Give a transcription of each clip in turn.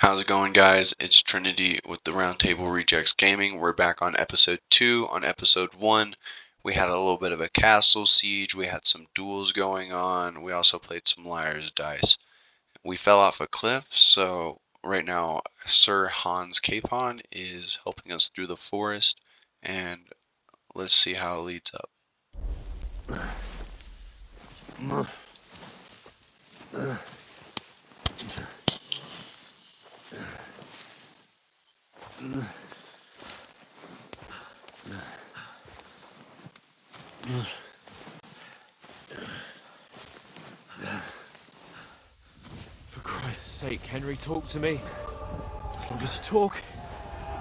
How's it going, guys? It's Trinity with the Roundtable Rejects Gaming. We're back on episode 2. On episode 1, we had a little bit of a castle siege. We had some duels going on. We also played some Liar's Dice. We fell off a cliff, so right now Sir Hans Capon is helping us through the forest, and let's see how it leads up. For Christ's sake, Henry, talk to me. As long as you talk,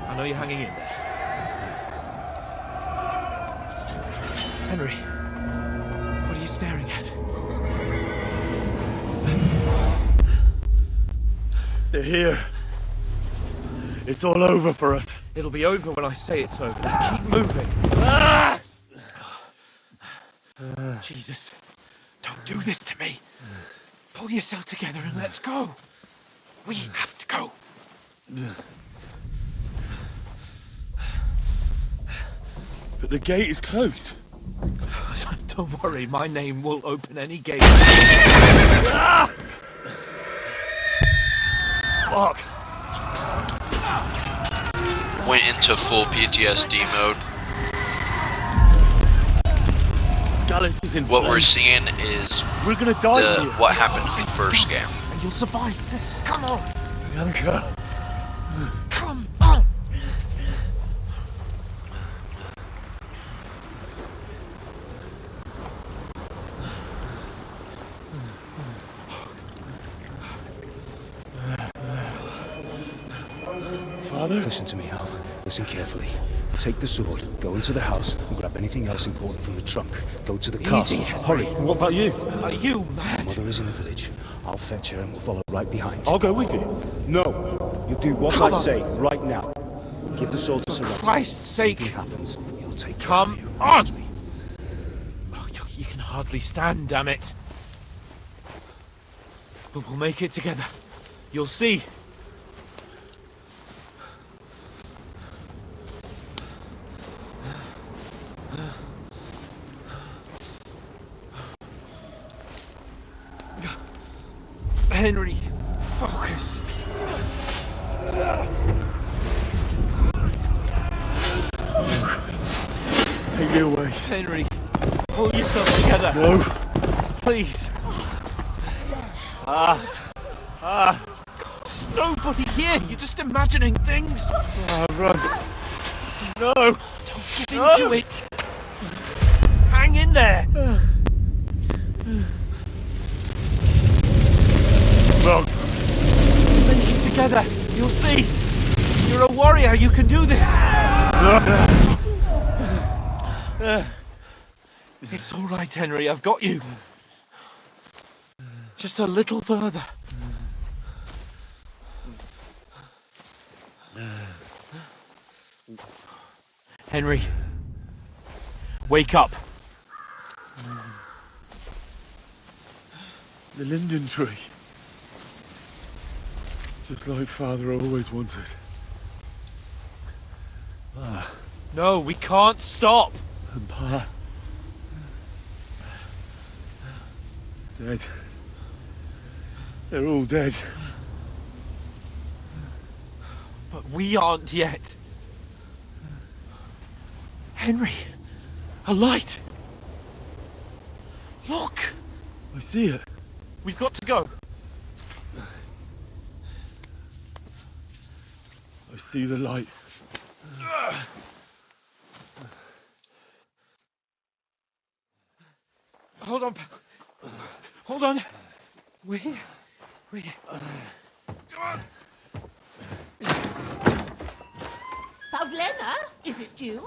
I know you're hanging in there. Henry, what are you staring at? They're here. It's all over for us. It'll be over when I say it's over. Now keep moving. Ah! Jesus, don't do this to me. Pull yourself together and let's go. We have to go. But the gate is closed. Don't worry, my name will open any gate. Ah! Fuck. Went into full PTSD mode. Scallis is in What we're flames. seeing is We're gonna die here. what happened in the first game. And you'll survive this. Come on. Bianca. Come on. Father? Listen to me, Hal. Listen carefully. Take the sword, go into the house, and grab anything else important from the trunk. Go to the castle. Hurry. What about you? Are you mad? Mother is in the village. I'll fetch her and we'll follow right behind. I'll go with you. No! You do what Come I on. say, right now. Give the sword to Sir Otto. Christ's sake. If anything happens, he'll take care Come of you. on. Trust me. Oh, you can hardly stand, damn it. But we'll make it together. You'll see. Henry, focus. Take me away. Henry, pull yourself together. No. Please. There's nobody here. You're just imagining things. Run. No. Don't give into it. Hang in there. Run. Make it together. You'll see. You're a warrior. You can do this. It's all right, Henry. I've got you. Just a little further. Henry, wake up. The linden tree. Just like Father always wanted. No, we can't stop. And Pa. Dead. They're all dead. But we aren't yet. Henry, a light. Look, I see it. we've got to go. I see the light. Hold on, pal. Hold on. We're here. We're here. Pavlena, is it you?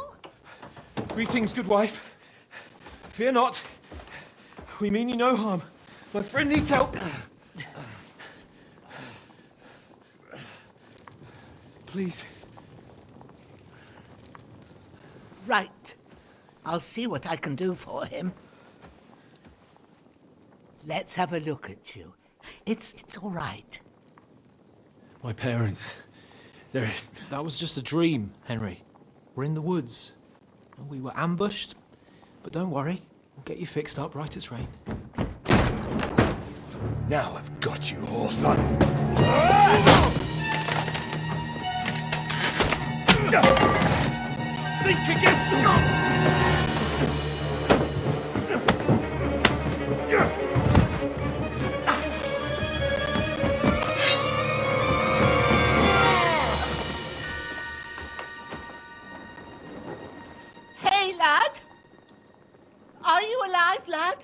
Greetings, good wife. Fear not. We mean you no harm. My friend needs help. Please. Right. I'll see what I can do for him. Let's have a look at you. It's all right. My parents. They're... That was just a dream, Henry. We're in the woods. We were ambushed, but don't worry. We'll get you fixed up right as rain. Now I've got you, whore sons. Think again, Scott! Hey, lad! Are you alive, lad?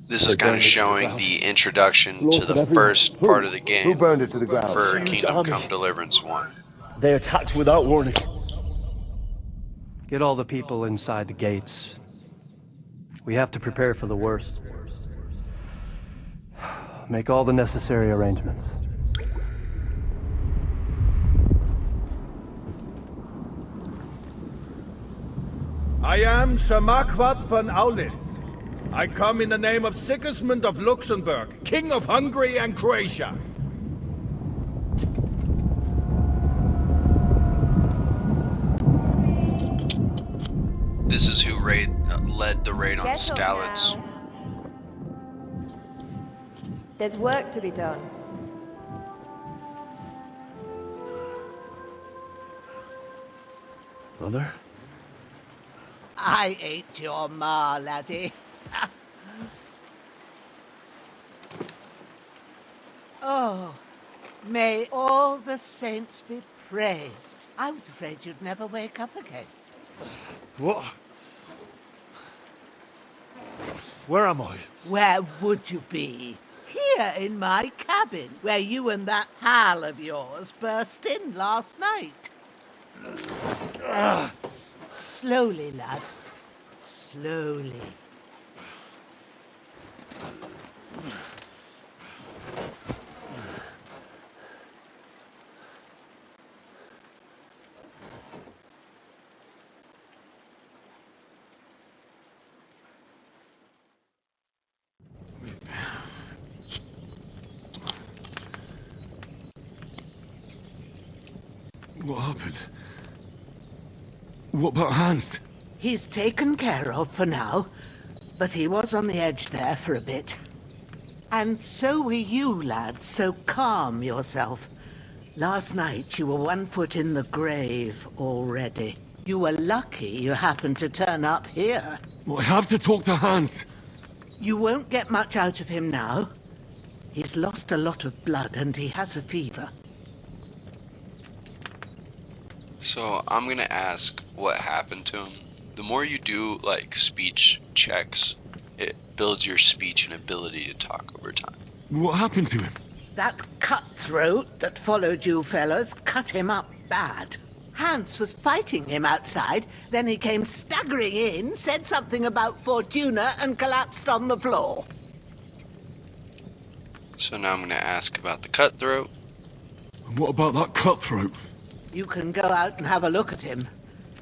This is kind of showing the introduction to the first part of the game Who burned it to the ground? for Huge Kingdom army. Come Deliverance 1. They attacked without warning. Get all the people inside the gates. We have to prepare for the worst. Make all the necessary arrangements. I am Sir Marquardt von Aulitz. I come in the name of Sigismund of Luxembourg, King of Hungary and Croatia. This is who led the raid on Skalitz. There's work to be done. Mother? I ate your ma, laddie. Oh, may all the saints be praised. I was afraid you'd never wake up again. What? Where am I? Where would you be? Here in my cabin, where you and that pal of yours burst in last night. Slowly, lad. Slowly. What happened? What about Hans? He's taken care of for now, but he was on the edge there for a bit. And so were you, lad, so calm yourself. Last night you were 1 foot in the grave already. You were lucky you happened to turn up here. Well, I have to talk to Hans. You won't get much out of him now. He's lost a lot of blood and he has a fever. So I'm gonna ask what happened to him. The more you do like speech checks, it builds your speech and ability to talk over time. What happened to him? That cutthroat that followed you fellas cut him up bad. Hans was fighting him outside, then he came staggering in, said something about Fortuna and collapsed on the floor. So now I'm gonna ask about the cutthroat. And what about that cutthroat? You can go out and have a look at him.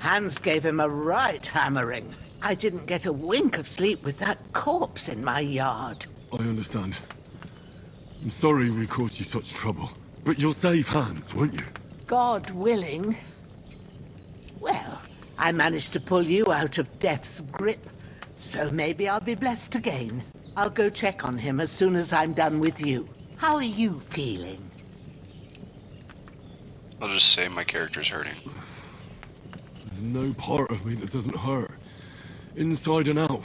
Hans gave him a right hammering. I didn't get a wink of sleep with that corpse in my yard. I understand. I'm sorry we caused you such trouble. But you'll save Hans, won't you? God willing. Well, I managed to pull you out of death's grip, so maybe I'll be blessed again. I'll go check on him as soon as I'm done with you. How are you feeling? I'll just say my character's hurting. There's no part of me that doesn't hurt. Inside and out.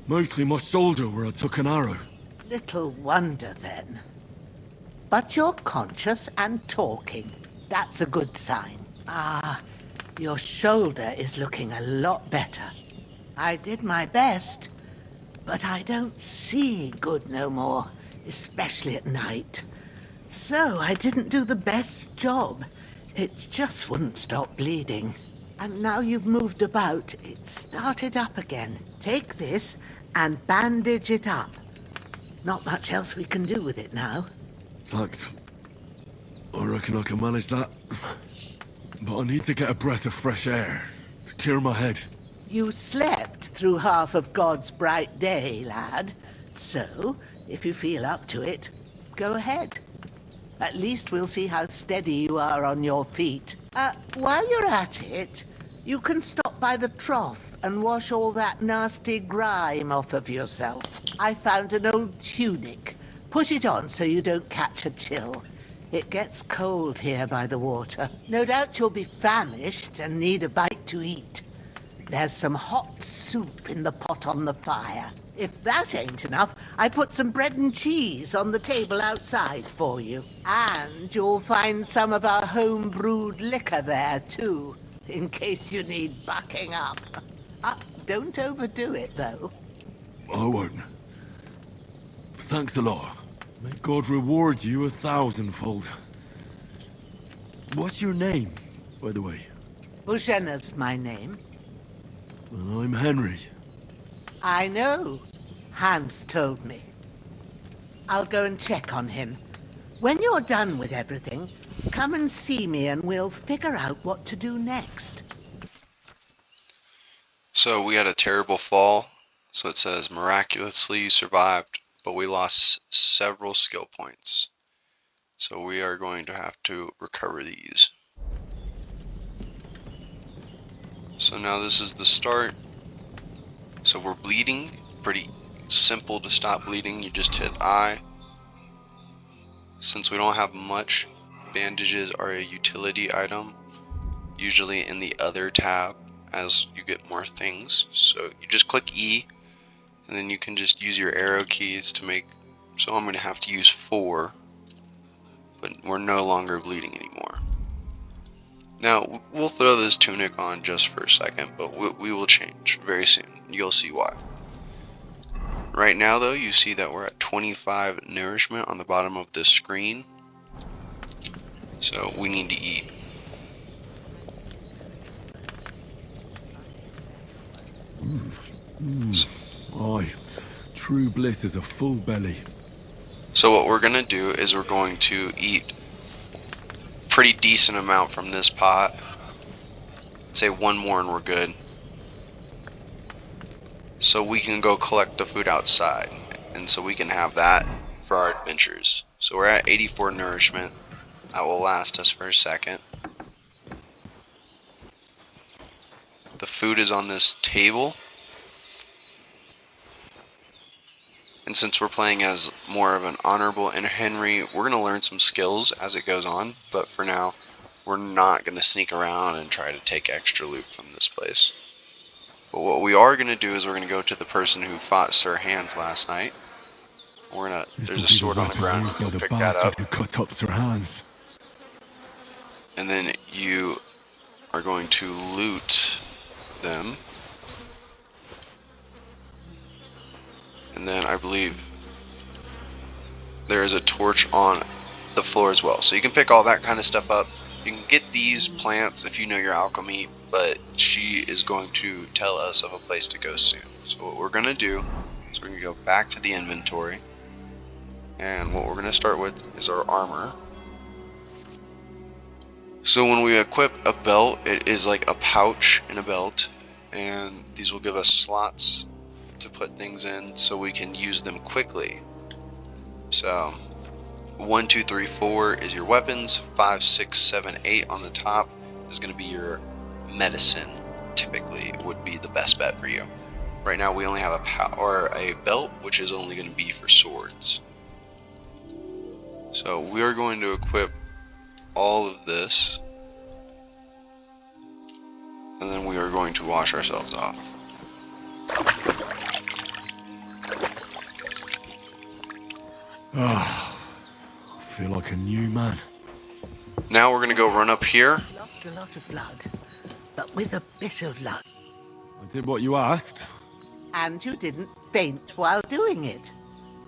Mostly my shoulder where I took an arrow. Little wonder then. But you're conscious and talking. That's a good sign. Ah, your shoulder is looking a lot better. I did my best, but I don't see good no more, especially at night. So I didn't do the best job. It just wouldn't stop bleeding. And now you've moved about, it started up again. Take this and bandage it up. Not much else we can do with it now. Thanks. I reckon I can manage that. But I need to get a breath of fresh air to clear my head. You slept through half of God's bright day, lad. So, if you feel up to it, go ahead. At least we'll see how steady you are on your feet. While you're at it, you can stop by the trough and wash all that nasty grime off of yourself. I found an old tunic. Put it on so you don't catch a chill. It gets cold here by the water. No doubt you'll be famished and need a bite to eat. There's some hot soup in the pot on the fire. If that ain't enough, I put some bread and cheese on the table outside for you. And you'll find some of our home-brewed liquor there, too, in case you need bucking up. Don't overdo it, though. I won't. Thanks a lot. May God reward you 1,000-fold. What's your name, by the way? Bushenna's my name. Well, I'm Henry. I know. Hans told me. I'll go and check on him. When you're done with everything, come and see me and we'll figure out what to do next. So we had a terrible fall. So it says miraculously you survived, but we lost several skill points. So we are going to have to recover these. So now this is the start. So we're bleeding. Pretty simple to stop bleeding. You just hit I. Since we don't have much, bandages are a utility item, usually in the other tab as you get more things. So you just click E, and then you can just use your arrow keys to make. So I'm going to have to use 4, but we're no longer bleeding anymore. Now we'll throw this tunic on just for a second, but we will change very soon. You'll see why. Right now though, you see that we're at 25 nourishment on the bottom of this screen. So we need to eat. Aye. True bliss is a full belly. So what we're going to do is we're going to eat pretty decent amount from this pot. Say 1 more and we're good. So we can go collect the food outside, and so we can have that for our adventures. So we're at 84 nourishment. That will last us for a second. The food is on this table. And since we're playing as more of an honorable Henry, we're going to learn some skills as it goes on. But for now, we're not going to sneak around and try to take extra loot from this place. But what we are going to do is we're going to go to the person who fought Sir Hans last night. We're gonna. There's a sword on the ground. We'll pick that up. Who cut up Sir Hans. And then you are going to loot them. And then I believe there is a torch on the floor as well. So you can pick all that kind of stuff up. You can get these plants if you know your alchemy, but she is going to tell us of a place to go soon. So what we're going to do is we're going to go back to the inventory. And what we're going to start with is our armor. So when we equip a belt, it is like a pouch in a belt. And these will give us slots to put things in so we can use them quickly. So 1, 2, 3, 4 is your weapons. 5, 6, 7, 8 on the top is going to be your medicine. Typically would be the best bet for you. Right now we only have a belt, which is only going to be for swords. So we are going to equip all of this. and then we are going to wash ourselves off. I feel like a new man. Now we're going to go run up here. Lost a lot of blood, but with a bit of luck. I did what you asked. And you didn't faint while doing it.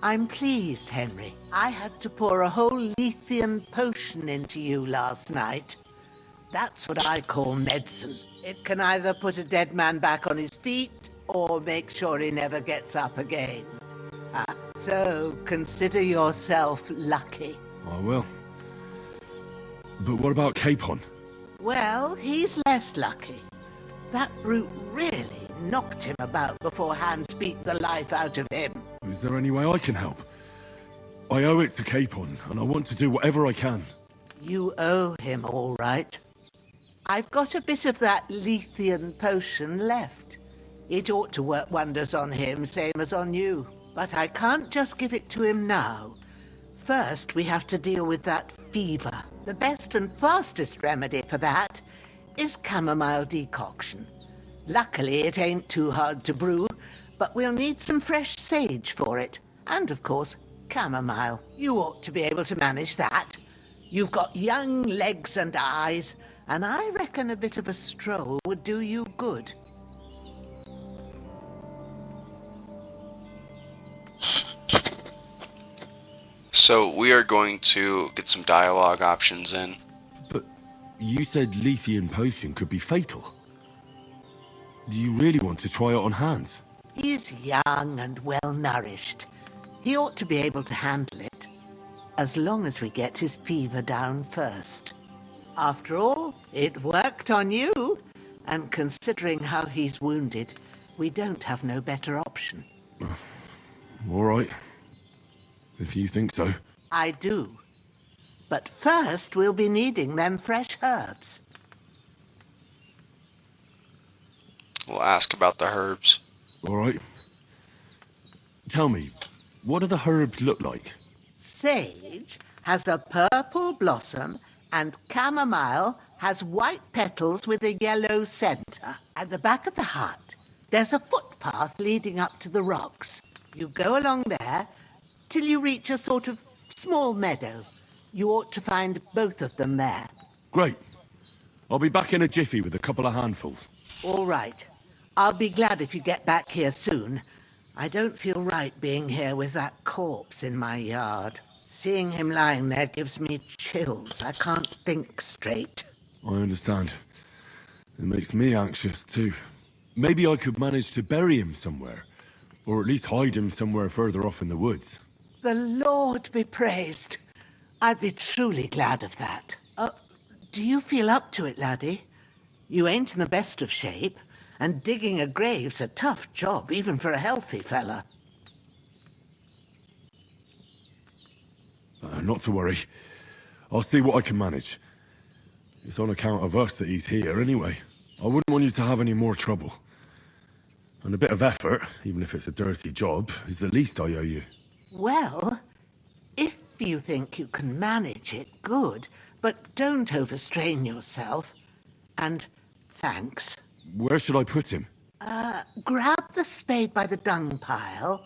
I'm pleased, Henry. I had to pour a whole Lethean potion into you last night. That's what I call medicine. It can either put a dead man back on his feet, or make sure he never gets up again. So consider yourself lucky. I will. But what about Capon? Well, he's less lucky. That brute really knocked him about before Hans beat the life out of him. Is there any way I can help? I owe it to Capon, and I want to do whatever I can. You owe him, all right. I've got a bit of that Lethean potion left. It ought to work wonders on him, same as on you. But I can't just give it to him now. First, we have to deal with that fever. The best and fastest remedy for that is chamomile decoction. Luckily, it ain't too hard to brew, but we'll need some fresh sage for it. And, of course, chamomile. You ought to be able to manage that. You've got young legs and eyes, and I reckon a bit of a stroll would do you good. So we are going to get some dialogue options in. But you said Lethean potion could be fatal. Do you really want to try it on Hans? He's young and well-nourished. He ought to be able to handle it, as long as we get his fever down first. After all, it worked on you, and considering how he's wounded, we don't have no better option. All right. If you think so. I do. But first, we'll be needing them fresh herbs. We'll ask about the herbs. All right. Tell me, what do the herbs look like? Sage has a purple blossom, and chamomile has white petals with a yellow center. At the back of the hut, there's a footpath leading up to the rocks. You go along there till you reach a sort of small meadow. You ought to find both of them there. Great. I'll be back in a jiffy with a couple of handfuls. All right. I'll be glad if you get back here soon. I don't feel right being here with that corpse in my yard. Seeing him lying there gives me chills. I can't think straight. I understand. It makes me anxious too. Maybe I could manage to bury him somewhere. Or at least hide him somewhere further off in the woods. The Lord be praised. I'd be truly glad of that. Do you feel up to it, laddie? You ain't in the best of shape, and digging a grave's a tough job, even for a healthy fella. Not to worry. I'll see what I can manage. It's on account of us that he's here anyway. I wouldn't want you to have any more trouble. And a bit of effort, even if it's a dirty job, is the least I owe you. Well, if you think you can manage it, good. But don't overstrain yourself. And thanks. Where should I put him? Grab the spade by the dung pile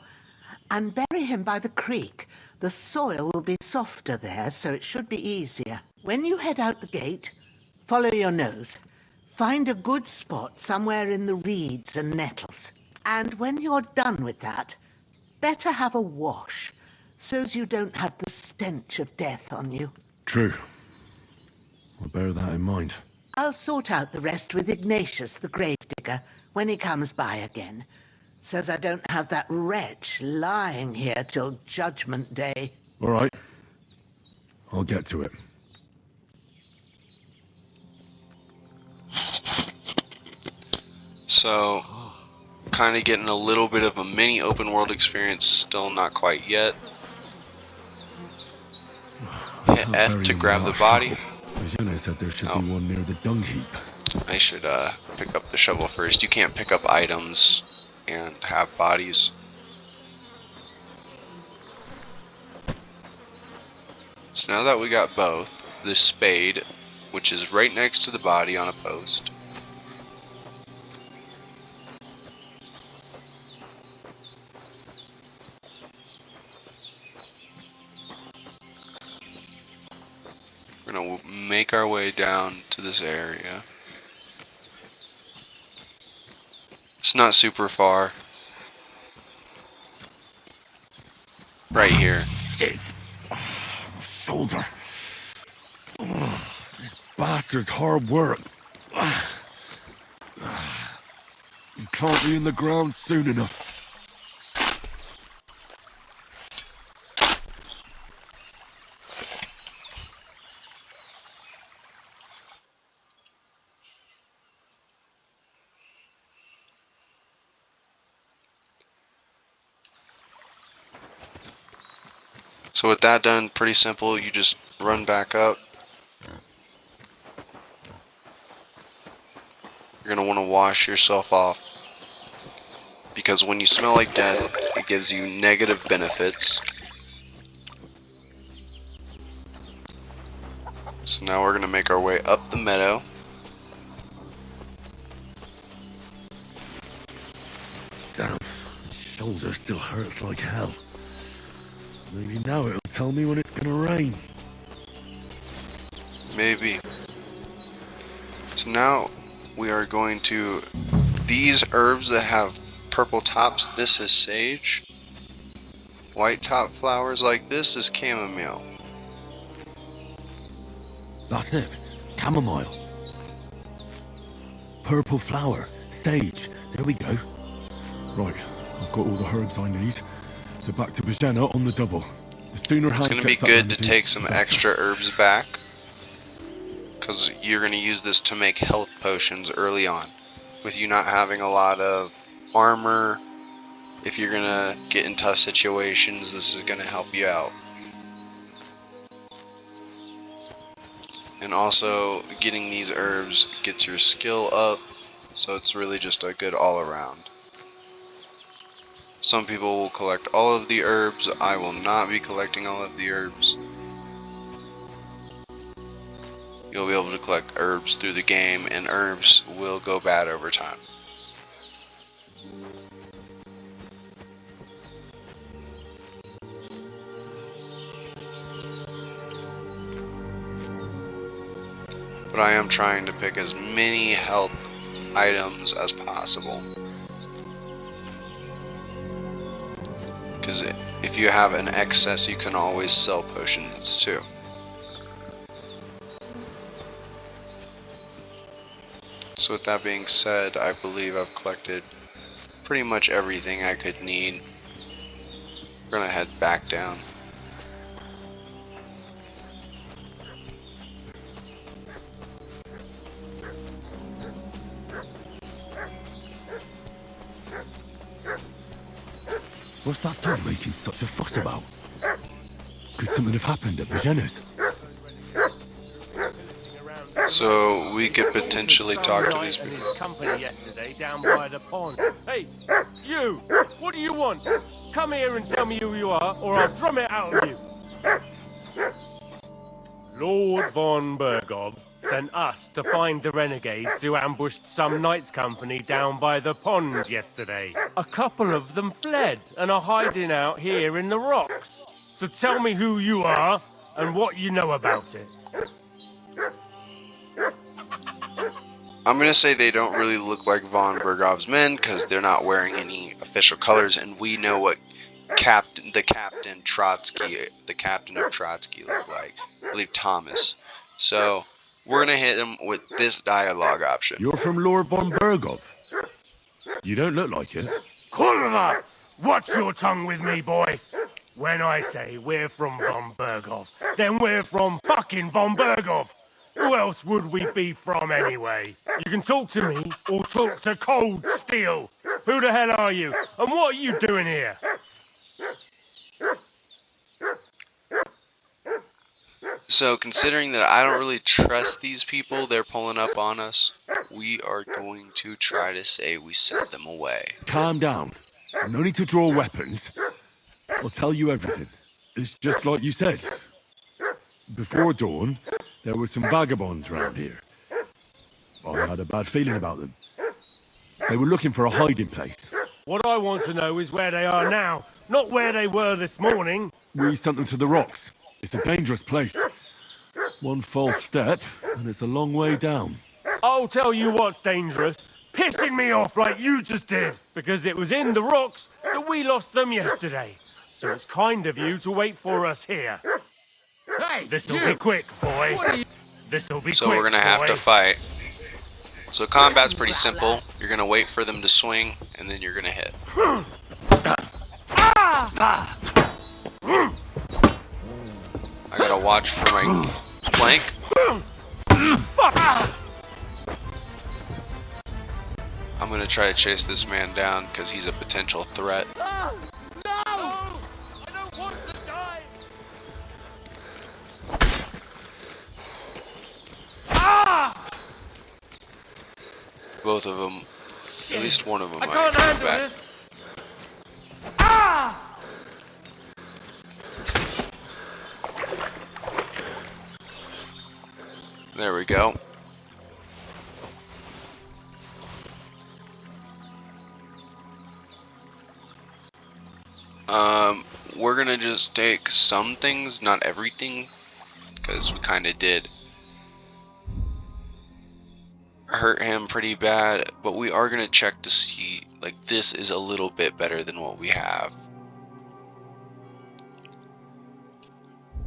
and bury him by the creek. The soil will be softer there, so it should be easier. When you head out the gate, follow your nose. Find a good spot somewhere in the reeds and nettles. And when you're done with that, better have a wash, so's you don't have the stench of death on you. True. I'll bear that in mind. I'll sort out the rest with Ignatius, the gravedigger, when he comes by again, so's I don't have that wretch lying here till Judgment Day. All right. I'll get to it. So, kind of getting a little bit of a mini open world experience, still not quite yet. Hit F to grab the body. Jenna said there should be one near the dung heap. I should pick up the shovel first. You can't pick up items and have bodies. So now that we got both, the spade, which is right next to the body on a post, We're gonna make our way down to this area. It's not super far. Right here. Shit! Oh, my shoulder. Oh, this bastard's hard work. You can't be in the ground soon enough. So with that done, pretty simple, you just run back up. You're going to want to wash yourself off. Because when you smell like death, it gives you negative benefits. So now we're going to make our way up the meadow. Damn, my shoulder still hurts like hell. Maybe now it'll tell me when it's gonna rain. Maybe. So now we are going to... These herbs that have purple tops, this is sage. White top flowers like this is chamomile. That's it. Chamomile. Purple flower. Sage. There we go. Right, I've got all the herbs I need. So back to Bajena on the double. The sooner It's going to be good to take some extra herbs back, because you're going to use this to make health potions early on. With you not having a lot of armor, if you're going to get in tough situations, this is going to help you out. And also, getting these herbs gets your skill up, so it's really just a good all-around. Some people will collect all of the herbs. I will not be collecting all of the herbs. You'll be able to collect herbs through the game, and herbs will go bad over time. But I am trying to pick as many health items as possible. Because if you have an excess, you can always sell potions too. So with that being said, I believe I've collected pretty much everything I could need. We're gonna head back down. What's that dog making such a fuss about? Could something have happened at Bajena's? So we could potentially talk to these people. His company yesterday down by the pond. Hey, you! What do you want? Come here and tell me who you are, or I'll drum it out of you. Lord von Bergov sent us to find the renegades who ambushed some knights' company down by the pond yesterday. A couple of them fled and are hiding out here in the rocks. So tell me who you are and what you know about it. I'm gonna say they don't really look like von Bergov's men because they're not wearing any official colors, and we know what the captain of Trotsky looked like. I believe Thomas. So we're gonna hit him with this dialogue option. You're from Lord von Bergov. You don't look like it. Kurva! Watch your tongue with me, boy. When I say we're from von Bergov, then we're from fucking von Bergov. Who else would we be from anyway? You can talk to me or talk to Cold Steel. Who the hell are you? And what are you doing here? So considering that I don't really trust these people, they're pulling up on us, we are going to try to say we sent them away. Calm down. No need to draw weapons. I'll tell you everything. It's just like you said. Before dawn, there were some vagabonds round here. I had a bad feeling about them. They were looking for a hiding place. What I want to know is where they are now, not where they were this morning. We sent them to the rocks. It's a dangerous place. One false step, and it's a long way down. I'll tell you what's dangerous. Pissing me off like you just did. Because it was in the rocks that we lost them yesterday. So it's kind of you to wait for us here. Hey, This'll be quick, boy. This'll be quick, So we're gonna have to fight. So combat's pretty simple. You're gonna wait for them to swing, and then you're gonna hit. I gotta watch for my flank. I'm gonna try to chase this man down because he's a potential threat. No! I don't want to die! Both of them, Shit. at least one of them I might can't come handle back. this! There we go. We're gonna just take some things, not everything, because we kind of did hurt him pretty bad, but we are gonna check to see, like, this is a little bit better than what we have.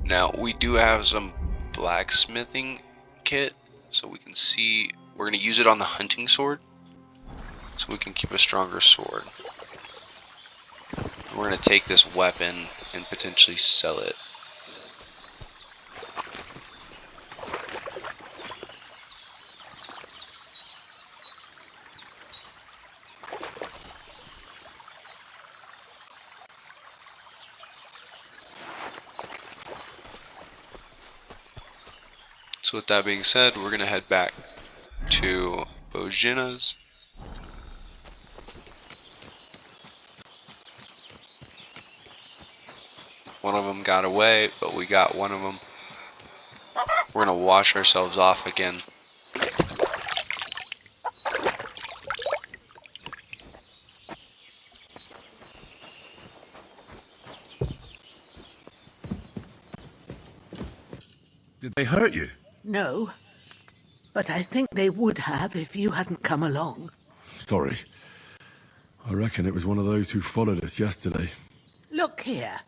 Now, we do have some blacksmithing kit, so we can see, we're gonna use it on the hunting sword, so we can keep a stronger sword. We're going to take this weapon and potentially sell it. So with that being said, we're going to head back to Bojina's. One of them got away, but we got one of them. We're gonna wash ourselves off again. Did they hurt you? No, but I think they would have if you hadn't come along. Sorry. I reckon it was one of those who followed us yesterday. Look here.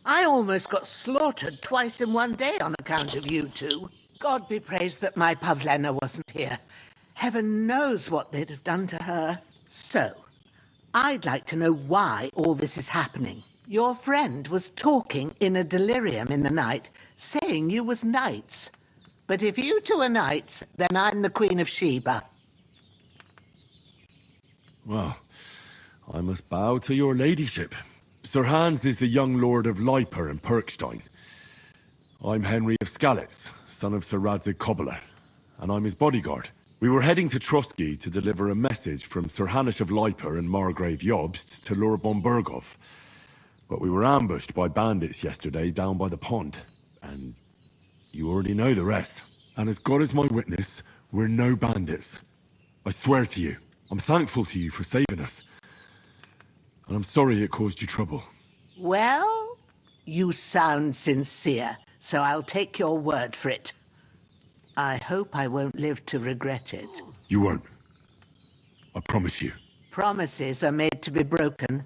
I almost got slaughtered twice in one day on account of you two. God be praised that my Pavlena wasn't here. Heaven knows what they'd have done to her. So, I'd like to know why all this is happening. Your friend was talking in a delirium in the night, saying you was knights. But if you two are knights, then I'm the Queen of Sheba. Well, I must bow to your ladyship. Sir Hans is the young lord of Leiper and Perkstein. I'm Henry of Skalitz, son of Sir Radzig Cobbler, and I'm his bodyguard. We were heading to Trusky to deliver a message from Sir Hanish of Leiper and Margrave Jobst to Lord von Berghoff. But we were ambushed by bandits yesterday down by the pond, and you already know the rest. And as God is my witness, we're no bandits. I swear to you, I'm thankful to you for saving us. And I'm sorry it caused you trouble. Well, you sound sincere, so I'll take your word for it. I hope I won't live to regret it. You won't. I promise you. Promises are made to be broken,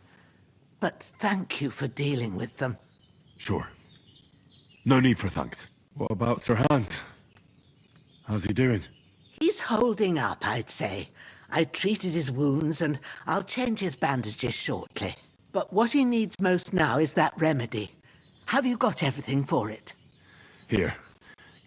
but thank you for dealing with them. Sure. No need for thanks. What about Sir Hans? How's he doing? He's holding up, I'd say. I treated his wounds, and I'll change his bandages shortly. But what he needs most now is that remedy. Have you got everything for it? Here.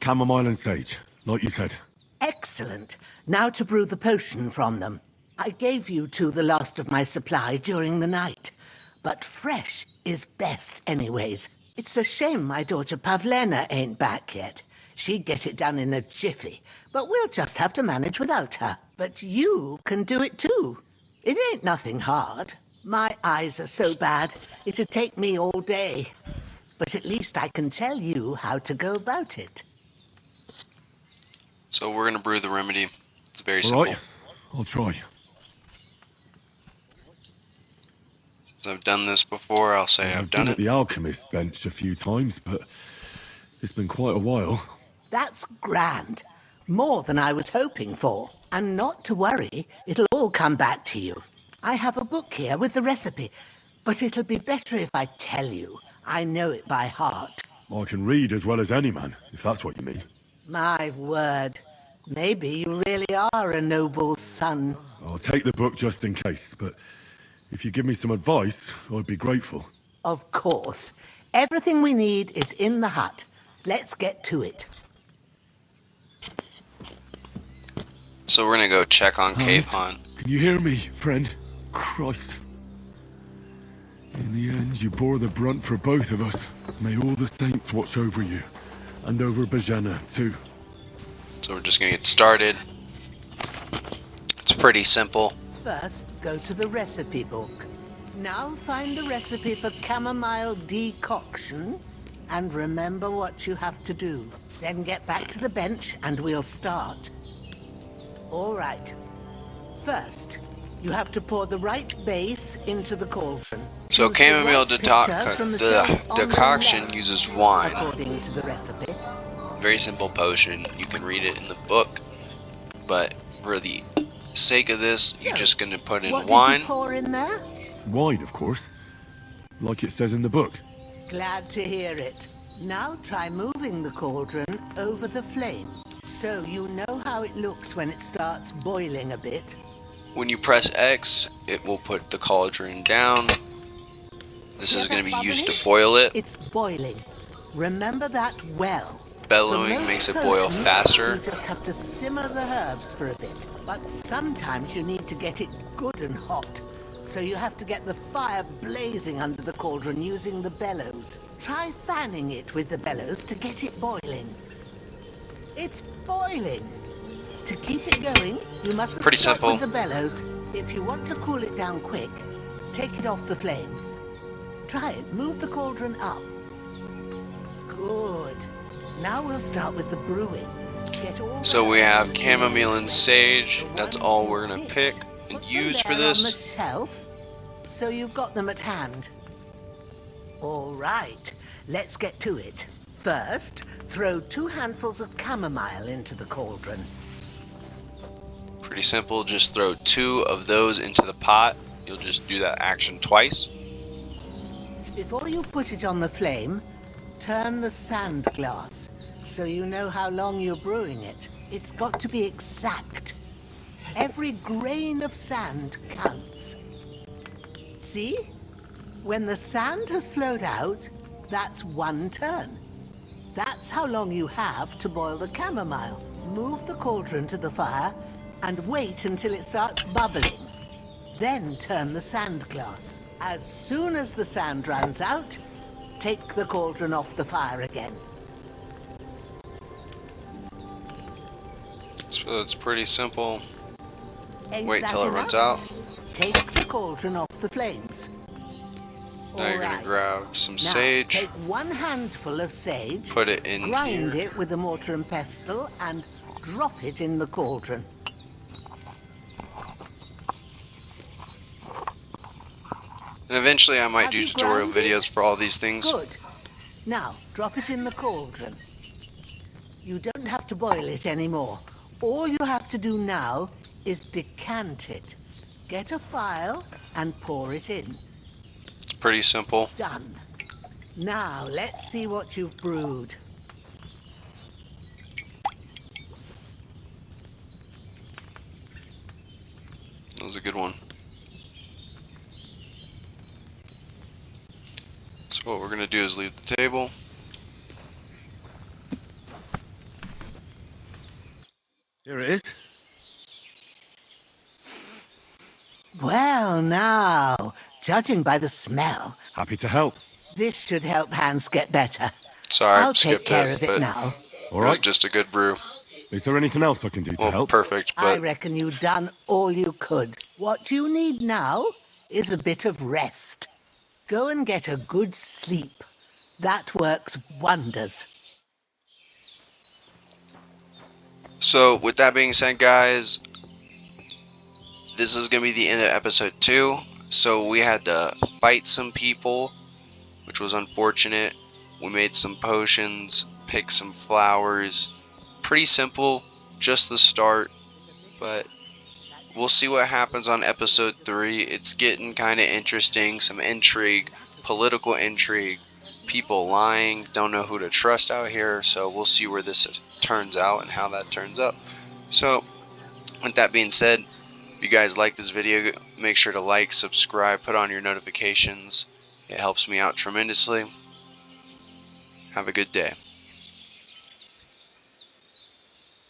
Chamomile and sage, like you said. Excellent. Now to brew the potion from them. I gave you two the last of my supply during the night. But fresh is best anyways. It's a shame my daughter Pavlena ain't back yet. She'd get it done in a jiffy, but we'll just have to manage without her. But you can do it too. It ain't nothing hard. My eyes are so bad, it'd take me all day. But at least I can tell you how to go about it. So we're gonna brew the remedy. It's very simple. Alright, I'll try. Since I've done this before, I'll say I've done been it. at the alchemist bench a few times, but it's been quite a while. That's grand. More than I was hoping for. And not to worry, it'll all come back to you. I have a book here with the recipe, but it'll be better if I tell you. I know it by heart. I can read as well as any man, if that's what you mean. My word. Maybe you really are a noble son. I'll take the book just in case, but if you give me some advice, I'd be grateful. Of course. Everything we need is in the hut. Let's get to it. So we're gonna go check on Capon. Can you hear me, friend? Christ. In the end, you bore the brunt for both of us. May all the saints watch over you. And over Bajana, too. So we're just gonna get started. It's pretty simple. First, go to the recipe book. Now find the recipe for chamomile decoction and remember what you have to do. Then get back to the bench and we'll start. All right. First, you have to pour the right base into the cauldron. So Choose the chamomile right pitcher from the shelf on the decoction left, uses wine. according to the recipe. Very simple potion. You can read it in the book, but for the sake of this, you're just gonna put in What wine. did you pour in there? Wine, of course. Like it says in the book. Glad to hear it. Now try moving the cauldron over the flame, so you know how it looks when it starts boiling a bit. When you press X, it will put the cauldron down. This is going to be used to boil it. It's boiling. Remember that well. Bellowing For most makes it boil potions, faster. You just have to simmer the herbs for a bit. But sometimes you need to get it good and hot. So you have to get the fire blazing under the cauldron using the bellows. Try fanning it with the bellows to get it boiling. It's boiling. To keep it going, you mustn't Pretty stop simple. with the bellows. If you want to cool it down quick, take it off the flames. Try it. Move the cauldron up. Good. Now we'll start with the brewing. Get all So the we have herbs chamomile and sage. That's the all ones we're you going to pick. pick and Put them use for there on the this. shelf, so you've got them at hand. All right, let's get to it. First, throw 2 handfuls of chamomile into the cauldron. Pretty simple. Just throw 2 of those into the pot. You'll just do that action twice. Before you put it on the flame, turn the sand glass, so you know how long you're brewing it. It's got to be exact. Every grain of sand counts. See? When the sand has flowed out, that's 1 turn. That's how long you have to boil the chamomile. Move the cauldron to the fire and wait until it starts bubbling. Then turn the sand glass. As soon as the sand runs out, take the cauldron off the fire again. So it's pretty simple. Ain't Wait that till it runs enough? out. Take the cauldron off the flames. Now you're going Alright. to grab some Now, sage. take 1 handful of sage, Put it in grind here. it with a mortar and pestle, and drop it in the cauldron. And eventually I might Have do you tutorial ground it? videos for all these things. Good. Now, drop it in the cauldron. You don't have to boil it anymore. All you have to do now is decant it. Get a phial and pour it in. It's pretty simple. Done. Now, let's see what you've brewed. That was a good one. So what we're going to do is leave the table. Here it is. Well, now, judging by the smell, Happy to help. this should help Hans get better. Sorry, I'll I take skipped care it, of it but now. All it was right. just a good brew. Is there anything else I can do to Well, help? perfect, I but reckon you've done all you could. What you need now is a bit of rest. Go and get a good sleep. That works wonders. so with that being said, guys, this is going to be the end of episode 2. So we had to fight some people, which was unfortunate. We made some potions, picked some flowers, Pretty simple, just the start, but we'll see what happens on episode 3. It's getting kind of interesting, some intrigue, political intrigue, people lying, don't know who to trust out here, so we'll see where this turns out and how that turns up. So, with that being said, if you guys like this video, make sure to like, subscribe, put on your notifications. It helps me out tremendously. Have a good day.